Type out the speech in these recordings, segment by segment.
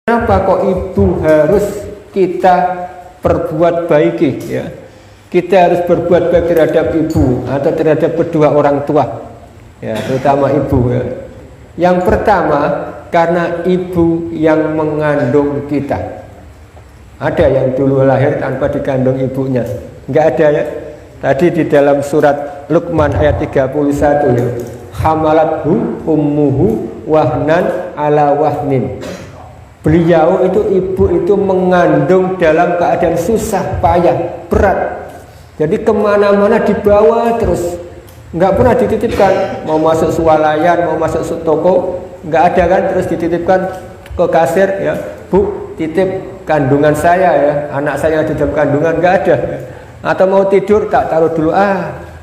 Kenapa kok ibu harus kita perbuat baiki ya? Kita harus berbuat baik terhadap ibu atau terhadap kedua orang tua ya, terutama ibu ya. Yang pertama, karena ibu yang mengandung kita. Ada yang dulu lahir tanpa dikandung ibunya? Enggak ada ya. Tadi di dalam surat Luqman ayat 31 ya. Hamalathu ummuhu wahnan ala wahnin. Beliau itu, ibu itu mengandung dalam keadaan susah payah, berat. Jadi kemana-mana dibawa terus, nggak pernah dititipkan. Mau masuk swalayan, mau masuk toko, nggak ada kan. Terus dititipkan ke kasir ya, Bu, titip kandungan saya ya, anak saya di dalam kandungan, nggak ada. Atau mau tidur tak taruh dulu,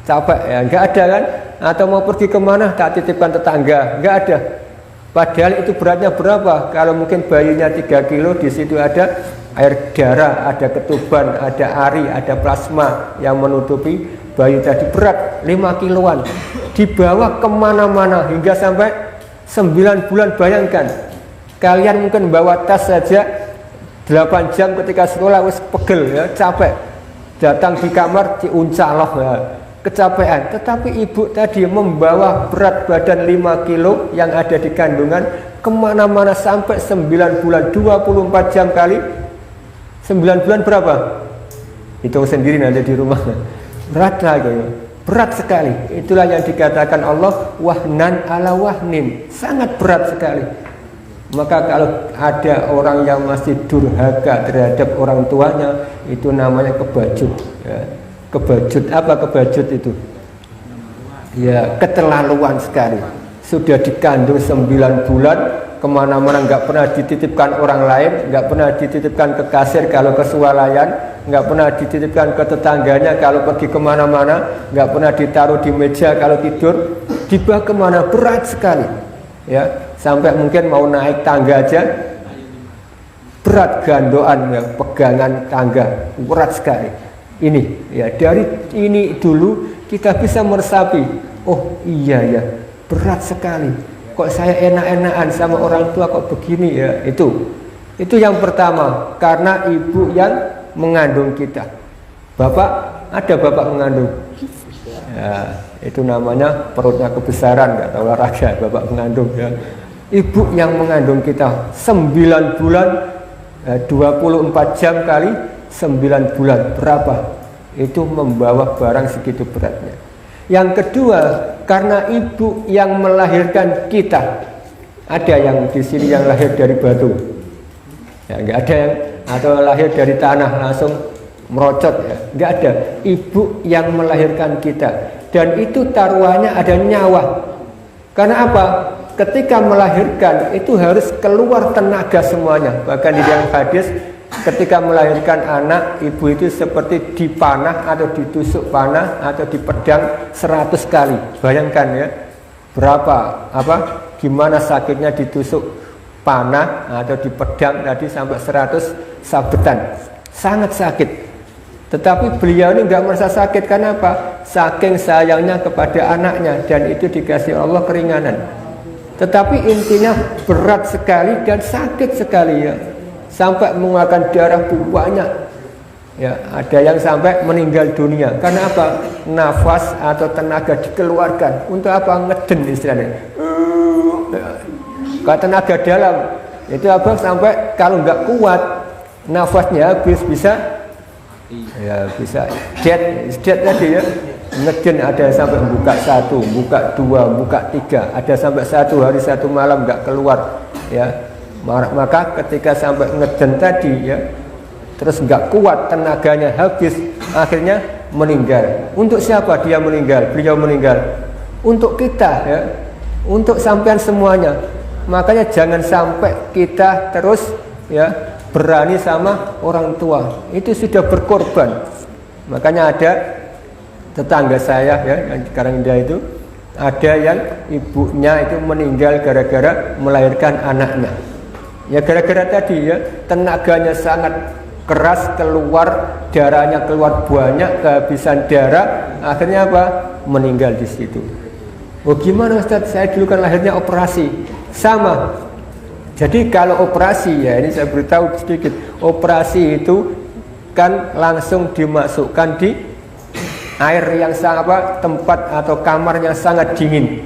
capek ya, nggak ada kan. Atau mau pergi kemana tak titipkan tetangga, nggak ada. Padahal itu beratnya berapa? Kalau mungkin bayinya 3 kilo, di situ ada air darah, ada ketuban, ada ari, ada plasma yang menutupi bayi tadi. Berat 5 kiloan, dibawa kemana-mana hingga sampai 9 bulan. Bayangkan, kalian mungkin bawa tas saja 8 jam ketika sekolah, wis pegel ya, capek. Datang di kamar diuncaloh ya, kecapean. Tetapi ibu tadi membawa berat badan 5 kilo yang ada di kandungan kemana-mana sampai 9 bulan, 24 jam kali 9 bulan berapa? Hitung sendiri nanti di rumah. Berat lagi ya, berat sekali. Itulah yang dikatakan Allah wahnan ala wahnin, sangat berat sekali. Maka kalau ada orang yang masih durhaka terhadap orang tuanya, itu namanya kebajut ya. Kebajut, apa kebajut itu? Ya, keterlaluan sekali. Sudah dikandung 9 bulan, kemana-mana nggak pernah dititipkan orang lain, nggak pernah dititipkan ke kasir kalau ke swalayan, nggak pernah dititipkan ke tetangganya kalau pergi kemana-mana, nggak pernah ditaruh di meja kalau tidur, dibawa kemana, berat sekali ya, sampai mungkin mau naik tangga aja berat, gandoan ya, pegangan tangga berat sekali. Ini ya, dari ini dulu kita bisa meresapi, oh iya ya, berat sekali. Kok saya enak-enakan sama orang tua kok begini ya. Itu yang pertama, karena ibu yang mengandung kita. Bapak, ada bapak mengandung ya, itu namanya perutnya kebesaran, nggak tahu olahraga, bapak mengandung ya. Ibu yang mengandung kita 9 bulan 24 jam kali 9 bulan, berapa? Itu membawa barang segitu beratnya. Yang kedua, karena ibu yang melahirkan kita. Ada yang di sini yang lahir dari batu ya, nggak ada yang, atau lahir dari tanah langsung merocot ya, nggak ada. Ibu yang melahirkan kita, dan itu taruhannya ada nyawa. Karena apa? Ketika melahirkan itu harus keluar tenaga semuanya. Bahkan di dalam hadis, ketika melahirkan anak, ibu itu seperti dipanah atau ditusuk panah atau dipedang 100 kali. Bayangkan ya, berapa gimana sakitnya ditusuk panah atau dipedang tadi sampai 100 sabetan. Sangat sakit. Tetapi beliau ini nggak merasa sakit. Karena apa? Saking sayangnya kepada anaknya, dan itu dikasih Allah keringanan. Tetapi intinya berat sekali dan sakit sekali ya, sampai mengeluarkan darah banyak ya. Ada yang sampai meninggal dunia. Karena apa? Nafas atau tenaga dikeluarkan. Untuk apa? Ngeden istilahnya. Kalau tenaga dalam itu apa? Sampai kalau nggak kuat nafasnya habis, bisa ya, bisa dead tadi ya. Ngeden, ada sampai buka 1, buka 2, buka 3, ada sampai 1 hari 1 malam nggak keluar ya. Maka ketika sampai ngeden tadi ya, terus nggak kuat, tenaganya habis, akhirnya meninggal. Untuk siapa dia meninggal? Beliau meninggal untuk kita ya, untuk sampean semuanya. Makanya jangan sampai kita terus ya berani sama orang tua, itu sudah berkorban. Makanya ada tetangga saya ya, yang sekarang dia itu, ada yang ibunya itu meninggal gara-gara melahirkan anaknya. Ya gara-gara tadi ya, tenaganya sangat keras, keluar darahnya, keluar banyak, kehabisan darah, akhirnya apa? Meninggal di situ. Oh gimana Ustaz, saya dulu kan lahirnya operasi. Sama, Jadi kalau operasi, ya ini saya beritahu sedikit, operasi itu kan langsung dimasukkan di air yang sangat tempat atau kamar yang sangat dingin.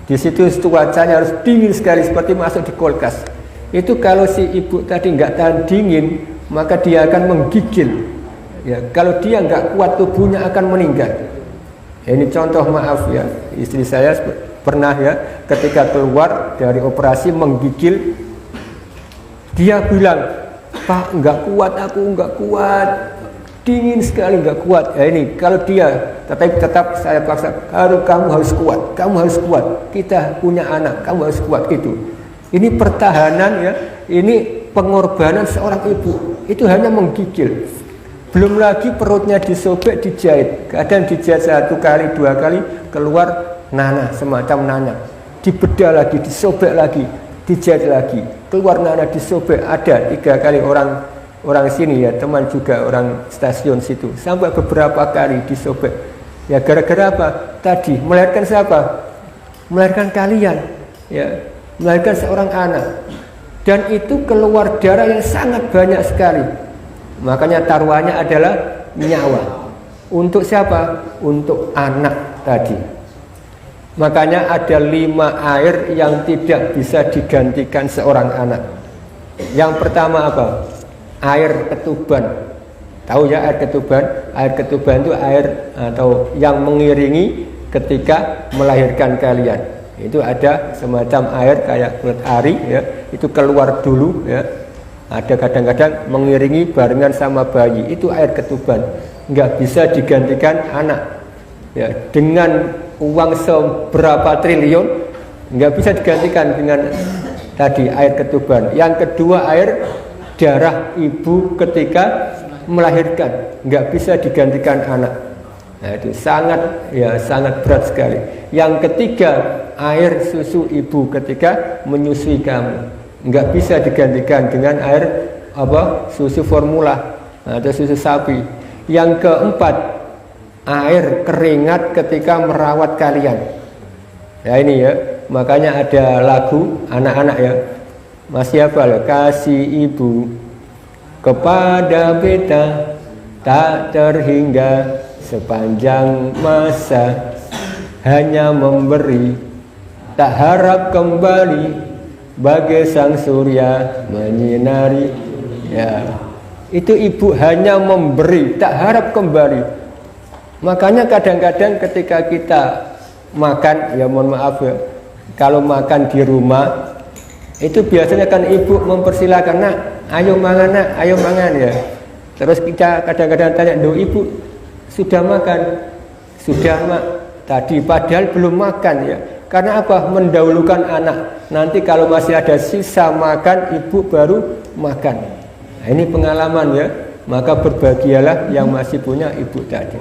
Di situ cuacanya harus dingin sekali seperti masuk di kulkas. Itu kalau si ibu tadi nggak tahan dingin, maka dia akan menggigil. Ya, kalau dia nggak kuat tubuhnya akan meninggal. Ya, ini contoh, maaf ya, istri saya pernah ya ketika keluar dari operasi menggigil, dia bilang, "Pak, nggak kuat, aku nggak kuat, dingin sekali, nggak kuat." Ya ini kalau dia, tetap saya paksa, kamu harus kuat, kamu harus kuat, kita punya anak, kamu harus kuat. Ini pertahanan ya, ini pengorbanan seorang ibu. Itu hanya menggigil. Belum lagi perutnya disobek, dijahit. Kadang dijahit 1 kali, 2 kali, keluar nanah, semacam nanah. Dibedah lagi, disobek lagi, dijahit lagi, keluar nanah, disobek. Ada 3 kali orang sini ya, teman juga orang stasiun situ, sampai beberapa kali disobek. Ya gara-gara apa? Tadi melahirkan siapa? Melahirkan kalian, ya, melahirkan seorang anak. Dan itu keluar darah yang sangat banyak sekali. Makanya taruhannya adalah nyawa. Untuk siapa? Untuk anak tadi. Makanya ada 5 air yang tidak bisa digantikan seorang anak. Yang pertama apa? Air ketuban. Tahu ya air ketuban? Air ketuban itu air atau yang mengiringi ketika melahirkan kalian. Itu ada semacam air kayak kulit ari ya, itu keluar dulu ya. Ada kadang-kadang mengiringi barengan sama bayi, itu air ketuban. Nggak bisa digantikan anak. Ya, dengan uang seberapa triliun nggak bisa digantikan dengan tadi air ketuban. Yang kedua air darah ibu ketika melahirkan, nggak bisa digantikan anak. Nah, itu sangat berat sekali. Yang ketiga air susu ibu ketika menyusui kamu, nggak bisa digantikan dengan air susu formula atau susu sapi. Yang keempat air keringat ketika merawat kalian. Ya ini ya, makanya ada lagu anak-anak ya, masih hafal, kasih ibu kepada beta tak terhingga sepanjang masa, hanya memberi tak harap kembali, bagai sang surya menyinari. Ya, itu ibu hanya memberi, tak harap kembali. Makanya kadang-kadang ketika kita makan, ya mohon maaf ya, kalau makan di rumah itu biasanya kan ibu mempersilahkan, nak, ayo mangan, nak, ayo mangan ya. Terus kita kadang-kadang tanya, "Duh, ibu sudah makan?" "Sudah, mak." Tadi padahal belum makan ya. Karena apa? Mendahulukan anak. Nanti kalau masih ada sisa makan, ibu baru makan. Nah, ini pengalaman ya. Maka berbahagialah yang masih punya ibu tadi.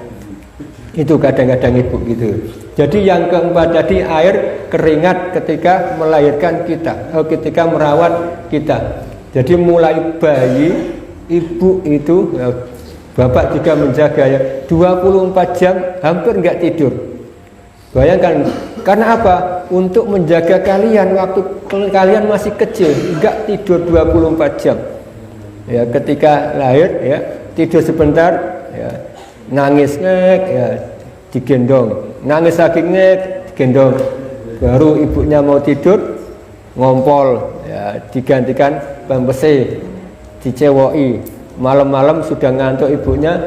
Itu kadang-kadang ibu gitu. Jadi yang keempat tadi air keringat ketika melahirkan kita, ketika merawat kita. Jadi mulai bayi ibu itu, bapak juga menjaga ya, 24 jam hampir nggak tidur. Bayangkan, karena apa? Untuk menjaga kalian waktu kalian masih kecil, nggak tidur 24 jam. Ya, ketika lahir ya, tidur sebentar ya, nangis ngek ya, digendong, nangis lagi ngek, digendong. Baru ibunya mau tidur, ngompol ya, digantikan pampers, dicewoki. Malam-malam sudah ngantuk ibunya,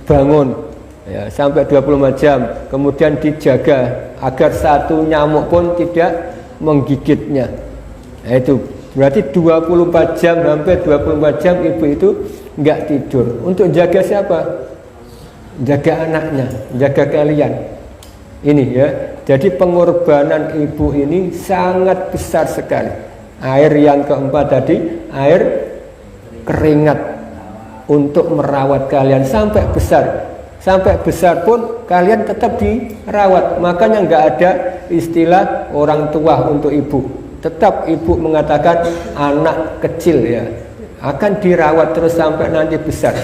bangun ya, sampai 24 jam. Kemudian dijaga agar satu nyamuk pun tidak menggigitnya. Nah, itu berarti 24 jam, hampir 24 jam ibu itu nggak tidur. Untuk jaga siapa? Jaga anaknya, jaga kalian. Ini ya, jadi pengorbanan ibu ini sangat besar sekali. Air yang keempat tadi, air keringat untuk merawat kalian sampai besar. Sampai besar pun kalian tetap dirawat. Makanya nggak ada istilah orang tua untuk ibu. Tetap ibu mengatakan anak kecil ya, akan dirawat terus sampai nanti besar.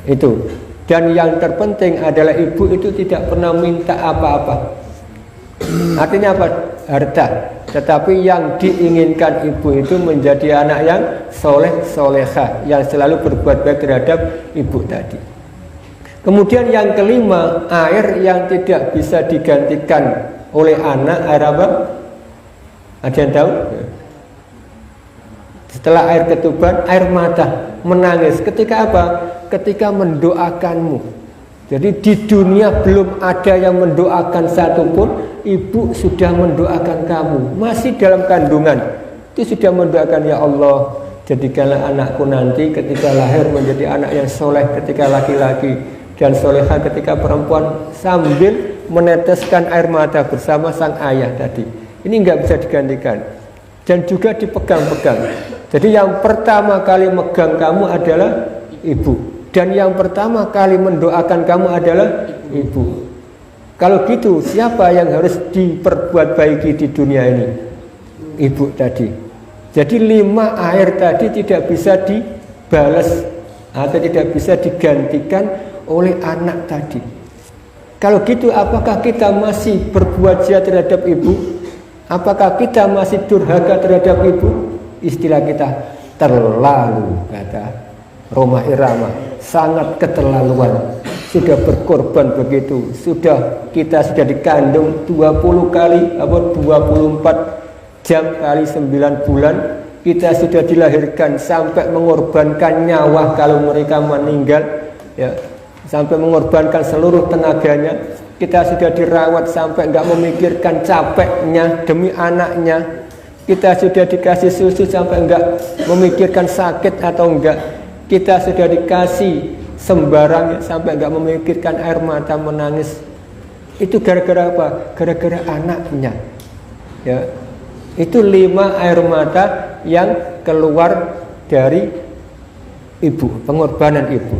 Itu. Dan yang terpenting adalah ibu itu tidak pernah minta apa-apa. Artinya apa? Harta. Tetapi yang diinginkan ibu itu menjadi anak yang soleh solehah, yang selalu berbuat baik terhadap ibu tadi. Kemudian yang kelima, air yang tidak bisa digantikan oleh anak, air apa? Ada yang tahu? Setelah air ketuban, air mata, menangis. Ketika apa? Ketika mendoakanmu. Jadi di dunia belum ada yang mendoakan satupun, ibu sudah mendoakan kamu. Masih dalam kandungan, itu sudah mendoakan, ya Allah, jadikanlah anakku nanti ketika lahir menjadi anak yang soleh ketika laki-laki, dan solehah ketika perempuan, sambil meneteskan air mata bersama sang ayah tadi. Ini nggak bisa digantikan. Dan juga dipegang-pegang. Jadi yang pertama kali megang kamu adalah ibu, dan yang pertama kali mendoakan kamu adalah ibu. Kalau gitu, siapa yang harus diperbuat baiki di dunia ini? Ibu tadi. Jadi 5 air tadi tidak bisa dibalas atau tidak bisa digantikan oleh anak tadi. Kalau gitu, apakah kita masih berbuat jahat terhadap ibu? Apakah kita masih durhaka terhadap ibu? Istilah kita terlalu, kata Roma Irama, sangat keterlaluan. Sudah berkorban begitu, kita sudah dikandung 20 kali, 24 jam kali 9 bulan. Kita sudah dilahirkan sampai mengorbankan nyawa kalau mereka meninggal, ya, sampai mengorbankan seluruh tenaganya. Kita sudah dirawat sampai nggak memikirkan capeknya demi anaknya. Kita sudah dikasih susu sampai nggak memikirkan sakit atau enggak. Kita sudah dikasih sembarang sampai nggak memikirkan air mata menangis. Itu gara-gara apa? Gara-gara anaknya. Ya, itu 5 air mata yang keluar dari ibu, pengorbanan ibu.